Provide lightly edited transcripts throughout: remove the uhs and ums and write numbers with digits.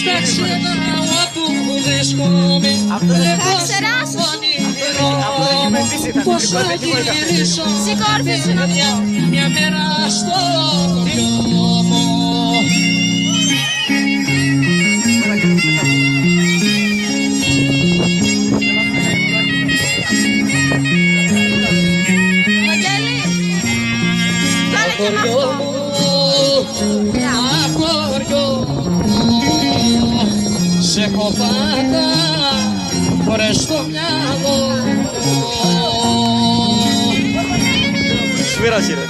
στα ξένα όπου βρίσκομαι βλέπω στο όνειρο μου πως θα γυρίσω μια μέρα στο χωριό μου. Χωριό μου, χωριό μου, σε έχω πάντα φορές στο μυαλό. Σφύραση ρε.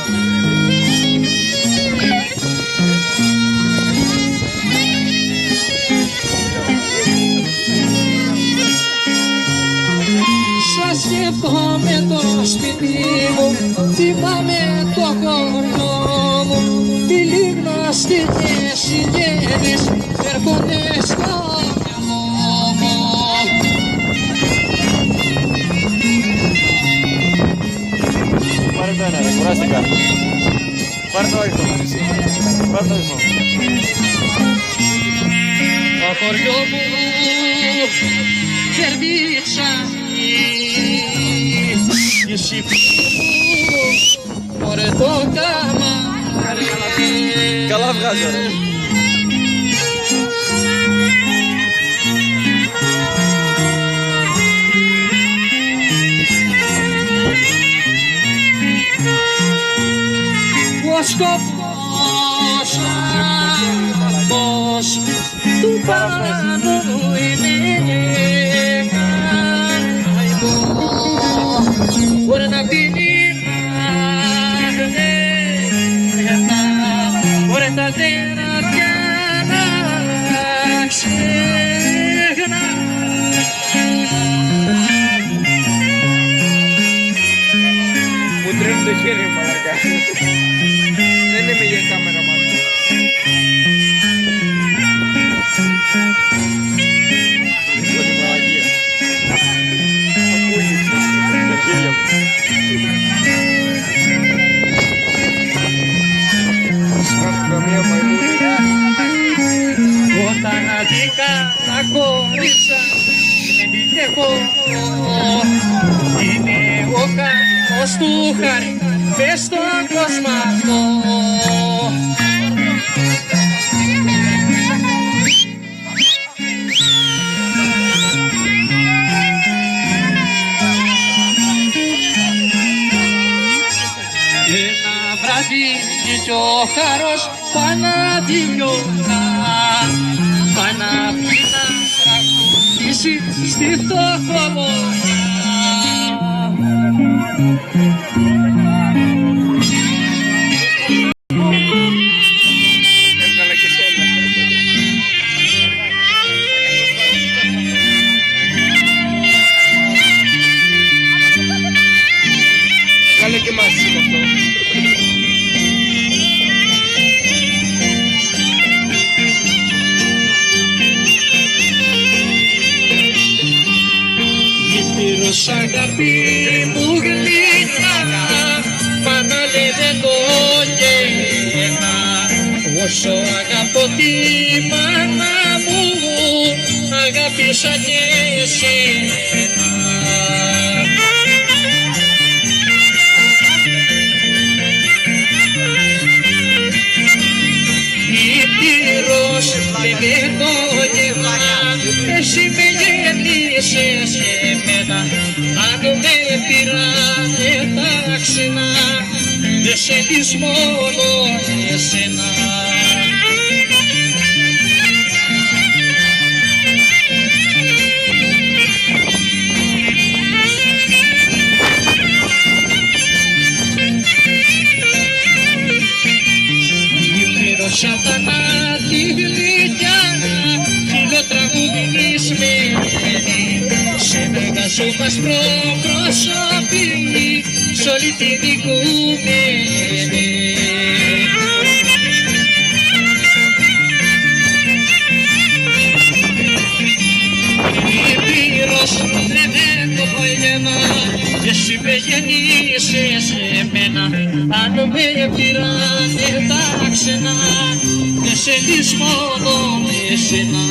Σας σκέφτομαι το σπίτι μου, θυμάμαι το χωριό μου, τη λίγνωστη και συγγένεις έρχονται στο μυαλό μου. Πάρε το ένα ρε, κουράστηκα. Πάρε το iPhone. Πάρε το iPhone. Το χωριό μου κερδίτσανι, η σύμπη μου, μωρέ το καμάρι. Καλά βγάζω ρε. Ο σκοπός αυτός του παράνομου είναι μπορεί να πίνει μπορεί τα τεράτια να ξεχνά. Μου τρέμει το χέρι μου μαλακά. Δεν είμαι για κάμερα μάλλον. Πολύ μαλακία. Ακούγεται τα χέρια μου. Σκάφω καμία μαϊμούνη. Όταν αδίκα τα κορίτσα είναι τυχαίο, είναι ο καμός του χάρη μες στον κόσμο αυτό. Ένα βράδυ κι ο χαρός παναδηλιώνα παναπεί να τραγουδήσει στη φτωχομόνα. Έβγαλα και σένα. Κάλε και μας είναι αυτό. Γύρος αγάπη μου γλυκά, πάντα λέει δεν το γένα. Όσο αγαπώ τη μάνα μου, αγάπησα και εσένα. Ήπειρος δεν το γεύμα, εσύ με γέννησες εμένα. Αν με πειράνε τα ξένα, δεν σε δεις μόνο εσένα. Σατανά τη γλυκιά, φιλοτραγουδισμένη, σε μεγάλο μας προπροσωπή, σ' όλη την οικουμένη. Ήπειρος δεν το γεύμα, εσύ με γεννήσες εμένα. Αν με πειράνε τα ξένα, δεν θέλεις μόνο εσένα.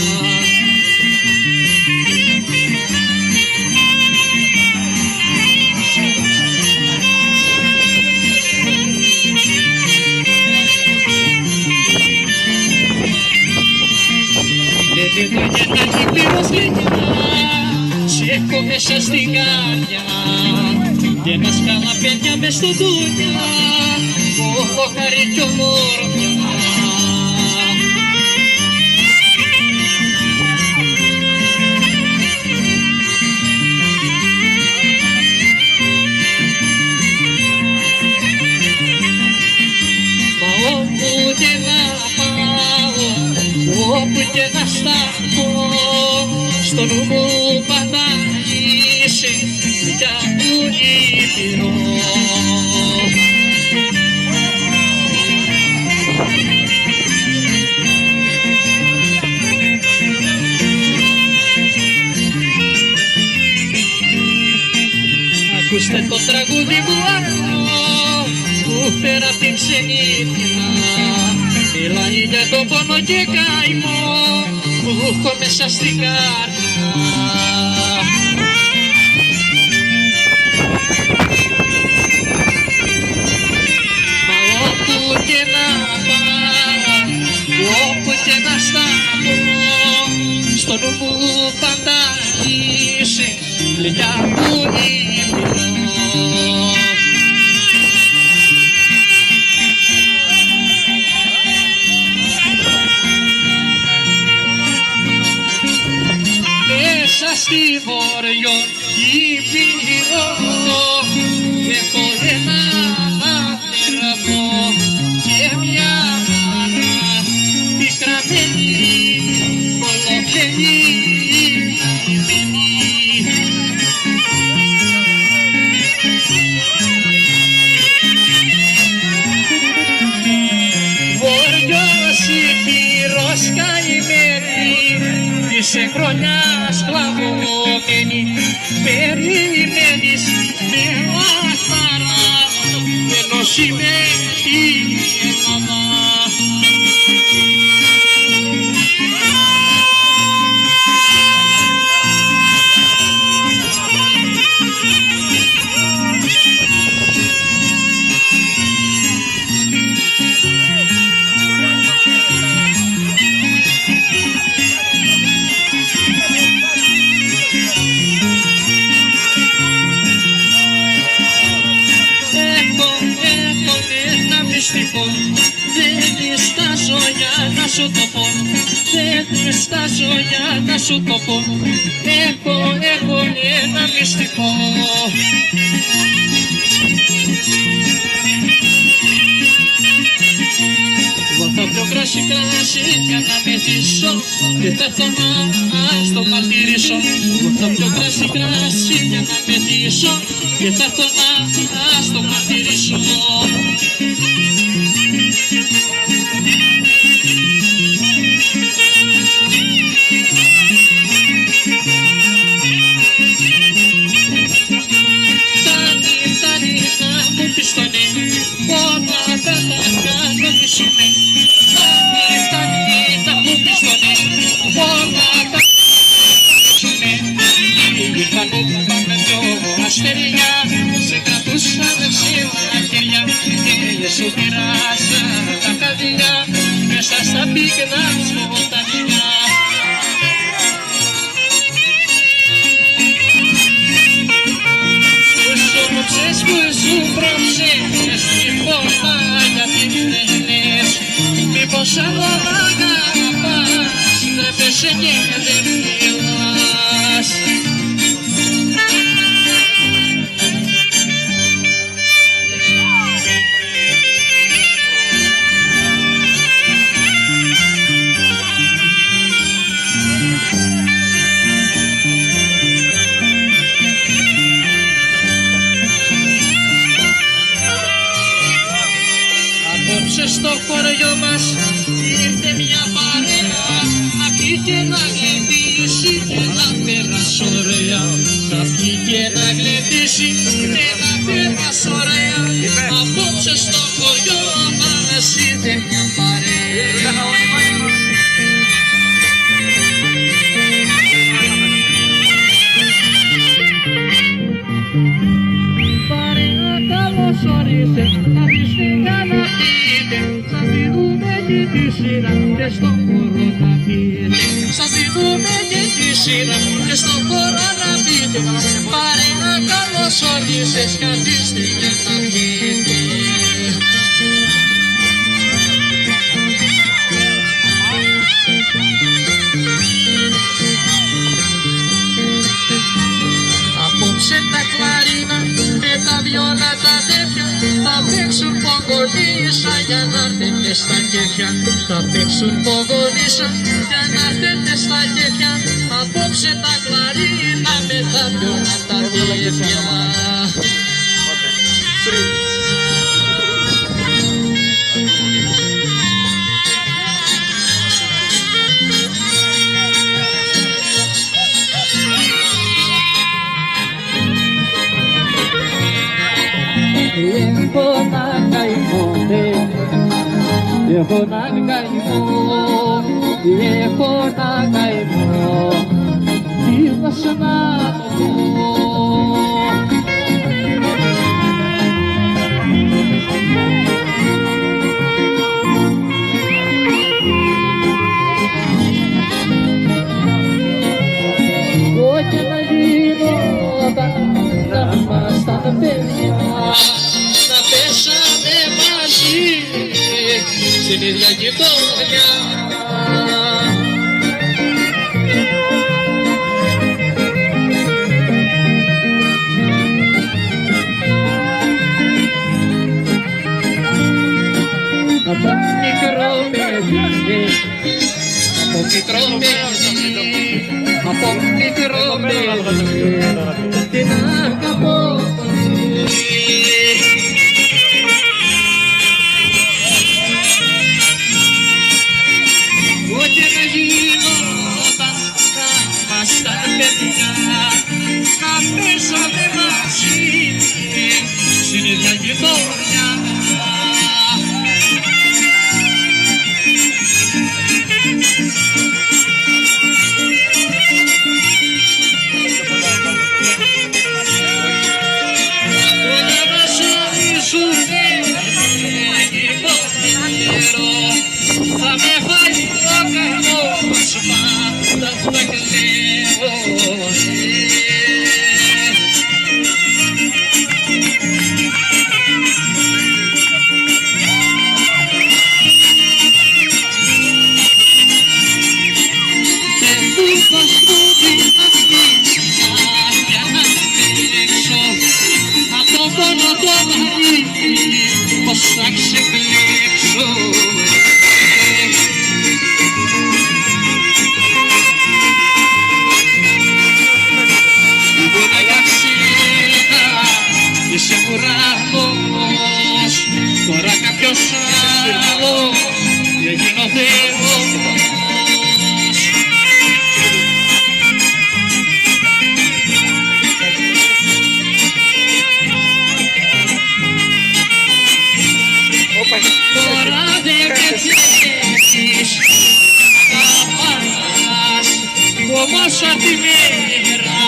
Δεν το γεννάκι πλήρως γλυκιά, σ' έχω μέσα στην καρδιά και ένα σκάλα παιδιά μες στο δουλειά, όλο χαρί κι ομόρφια. Μα όπου και να πάω, όπου και να σταθώ, στο νου μου πάντα είσαι μια μου ήπειρο. Ακούστε το τραγούδι που ακούω, που πέρα απ' την ξενύχτα, μιλάει για το πόνο και καημό που έχω μέσα στην καρδιά. Μα όπου και να πάω, όπου και να σταθώ, στο νου μου πάντα είσαι γλυκιά μου ήπειρο. Στη Βόρειο Ήπειρο έχω ένα αδερφό και μια μάνα πικραμένη, πολλοπενημένη. Βόρειος Ήπειρος καημένη, είσαι χρονιά σκλαβωμένη, περιμένεις με αχαρά ενός είμαι η Ελλάδα. Δεν διστάζω για να σου το πω, δεν διστάζω για να σου το πω, έχω ένα μυστικό. Εγώ θα πιω κράσι για να μεθύσω και θα έρθω να στο μαρτυρήσω. Εγώ θα πιω κράσι για να μεθύσω και θα έρθω να στο μαρτυρήσω. Αστέρια σε κρατούσαν σίγουρα χέρια και σου πειράσαν τα καρδιά μέσα στα πύκνα σκοτάδια. Που σου μουξες, που σου πρόψες, τίποτα γιατί δεν λες, μήπως άλλο να αγαπάς, τρέπεσαι και δεν μιλάς. Στο χωριό μας ήρθε μια παρέα να πει και να σειρά και στον χώρο να μπείτε. Παρέα καλώς ορίσες, καθίστε για να βγείτε. Απόψε τα κλαρίνα με τα βιόλα τα τέτοια θα παίξουν πογονίσα για να έρθετε στα κέφια. Θα παίξουν πογονίσα για να έρθετε στα κέφια. Απόψε τα κλαρίνα με τα βιόλα τα τέτοια. Έχω να καημό, έχω να καημό, ήρθα να το πω. Όχι να γινόταν να ήμασταν παιδιά, να πέσαμε μαζί στην ίδια γειτονιά. Από μικρό παιδί, από μικρό παιδί, από μικρό παιδί, την αγαπώ πολύ. Ό,τι να γινόταν να ήμασταν παιδιά, να πέσαμε μαζί στην ίδια γειτονιά. Όλα μας ορίζουνε υπότιτλο, θα με φάει ο καημός πάντα θα κλαίω. Πώς θα ξεπλέξω. Ήμουνα για σένα, είσαι ουρανός, τώρα κάποιος άλλος έγινε ο Θεός. Τώρα δεν πετύχεις να πας, όμως αυτή μέρα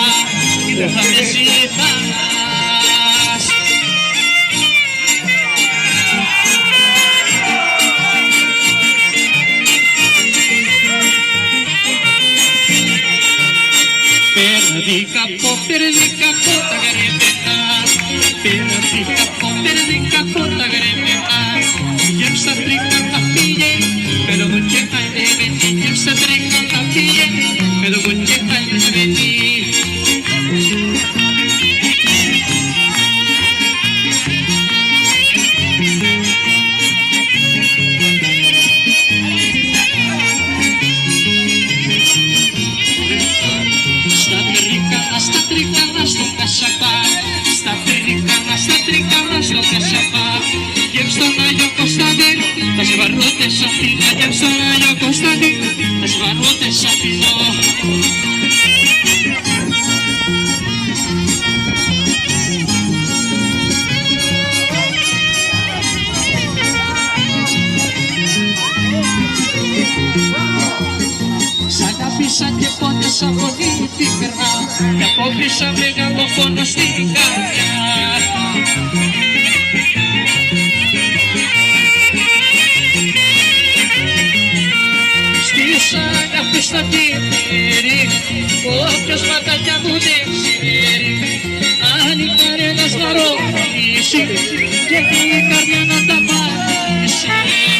δεν θα με ζητάς. Perdica po τα γρεμενάς, perdica po τα γρεμενάς. Γεμ στα τρίκα τα πήγε, pero con que hay de venir. Γεμ στα τρίκα τα πήγε, pero con que hay de venir. Στα τρίκανα στο Κασαπά, στα τρίκανα στο Κασαπά. Γεμ στον Άγιο Κωνσταντίνο, τα σβαρότες αφήνω. Γεμ στον Άγιο Κωνσταντίνο, τα σβαρότες αφήνω. Σ' αγάπησα και πόνεσα πολύ πικρά και απόκτησα μεγάλο πόνο στην καρδιά. Στις Κάπου στο κύπηρι, όποιος πατάκια μου δεν ξέρει. Αν η καρένας να ρωτήσει και η καρδιά να τα πάρει.